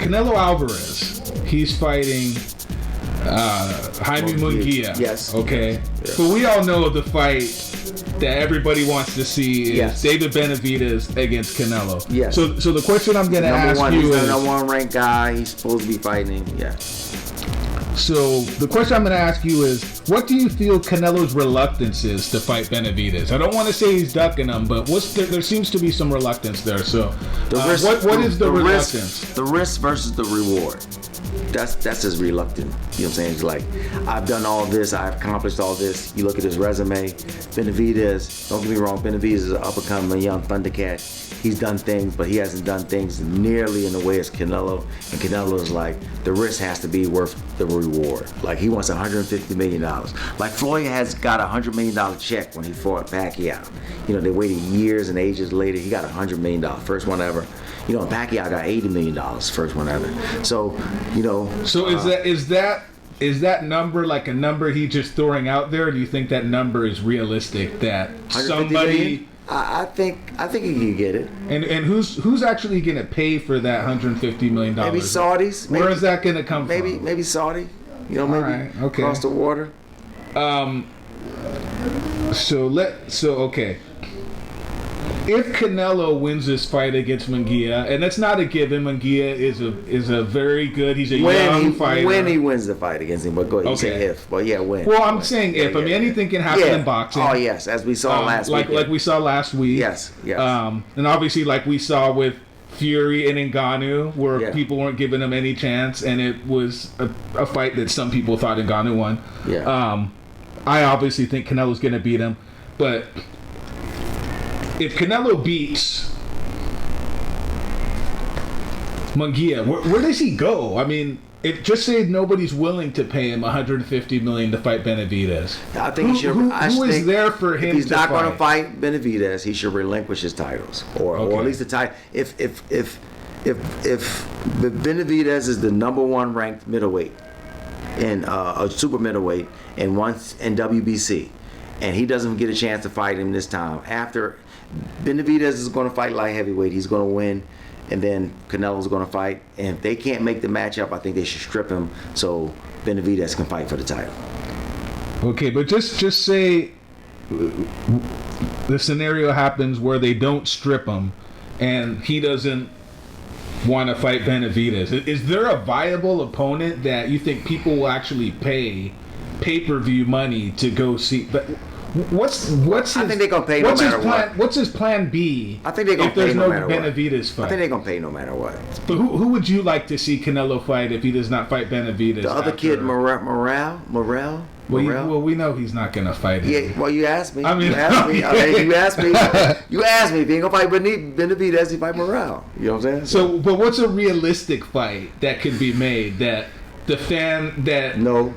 Canelo Alvarez, he's fighting Jaime Munguia. Yes. Okay. Yes. But we all know the fight that everybody wants to see is David Benavidez against Canelo. Yes. So the question I'm going to ask you he's is... the number one ranked guy. He's supposed to be fighting him. Yeah. So the question I'm going to ask you is, what do you feel Canelo's reluctance is to fight Benavidez? I don't want to say he's ducking him, but there seems to be some reluctance there. So what is the reluctance? The risk versus the reward. That's his reluctant. You know what I'm saying? He's like, I've done all this, I've accomplished all this. You look at his resume. Benavidez, don't get me wrong, Benavidez is an up-and-coming young Thundercat. He's done things, but he hasn't done things nearly in the way as Canelo. And Canelo is like, the risk has to be worth the reward. Like, he wants $150 million. Like, Floyd has got a $100 million check when he fought Pacquiao. You know, they waited years and ages later. He got $100 million, first one ever. You know, Pacquiao got $80 million, first one ever. So, you know. So is that number like a number he just throwing out there? Or do you think that number is realistic? That somebody. I think he can get it. And who's actually going to pay for that $150 million? Maybe Saudis. Where is that going to come from? Maybe Saudi. You know, maybe across the water. Okay. If Canelo wins this fight against Munguia, and that's not a given, Munguia is a very good. He's a young fighter. When he wins the fight against him, but go ahead. You say if, but yeah, when. Well, I'm saying if. I mean, anything can happen in boxing. Oh yes, as we saw last week. Like we saw last week. Yes. And obviously, like we saw with Fury and Ngannou, where people weren't giving him any chance, and it was a fight that some people thought Ngannou won. Yeah. I obviously think Canelo's going to beat him, but if Canelo beats Munguia, where does he go? I mean, just say nobody's willing to pay him $150 million to fight Benavidez. I think he should. Who is there for him? If he's not going to fight Benavidez, he should relinquish his titles, or at least the title. If Benavidez is the number one ranked middleweight in a super middleweight and once in WBC, and he doesn't get a chance to fight him this time, after Benavidez is going to fight light heavyweight, he's going to win, and then Canelo's going to fight. And if they can't make the matchup, I think they should strip him so Benavidez can fight for the title. Okay, but just say the scenario happens where they don't strip him and he doesn't want to fight Benavidez. Is there a viable opponent that you think people will actually pay pay-per-view money to go see? But what's his, I think they're gonna pay no matter what. What's his plan B? I think they're gonna pay no matter what. Benavidez fight. I think they're gonna pay no matter what. But who would you like to see Canelo fight if he does not fight Benavidez? The other kid, Morrell. Well, we know he's not gonna fight him. Yeah. Well, you asked me. I mean, you asked me. You asked me if he ain't gonna fight Benavidez, he fight Morrell. You know what I'm saying? So, but what's a realistic fight that could be made that the fan that no.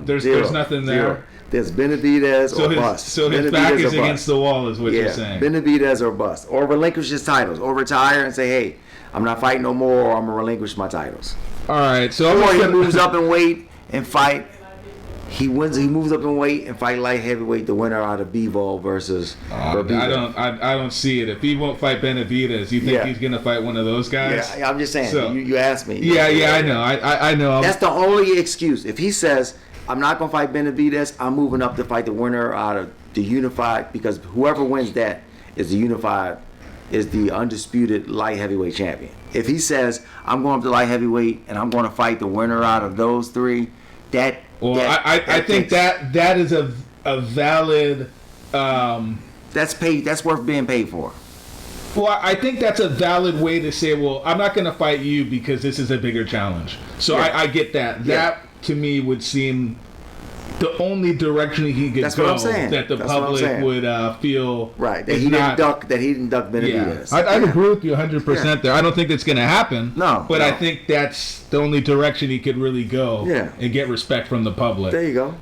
There's nothing there. Zero. There's Benavidez or bust. So his back is against the wall, is what you're saying. Benavidez or bust, or relinquish his titles, or retire and say, "Hey, I'm not fighting no more, or I'm gonna relinquish my titles." All right. So or he moves up in weight and fight. He wins. He moves up in weight and fight light heavyweight. The winner out of Bivol versus. I don't see it. If he won't fight Benavidez, you think he's gonna fight one of those guys? Yeah, I'm just saying. So, you asked me. Yeah, I know. I know. That's the only excuse. If he says, I'm not going to fight Benavidez, I'm moving up to fight the winner out of the unified, because whoever wins that is the unified, is the undisputed light heavyweight champion. If he says, I'm going up to light heavyweight and I'm going to fight the winner out of those three, I think that is a valid. That's worth being paid for. Well, I think that's a valid way to say, well, I'm not going to fight you because this is a bigger challenge. So I get that. That to me would seem the only direction he could go that the public would feel right. That he didn't duck Benavidez. Yeah. I'd agree with you 100% there. I don't think that's going to happen. But I think that's the only direction he could really go and get respect from the public. There you go.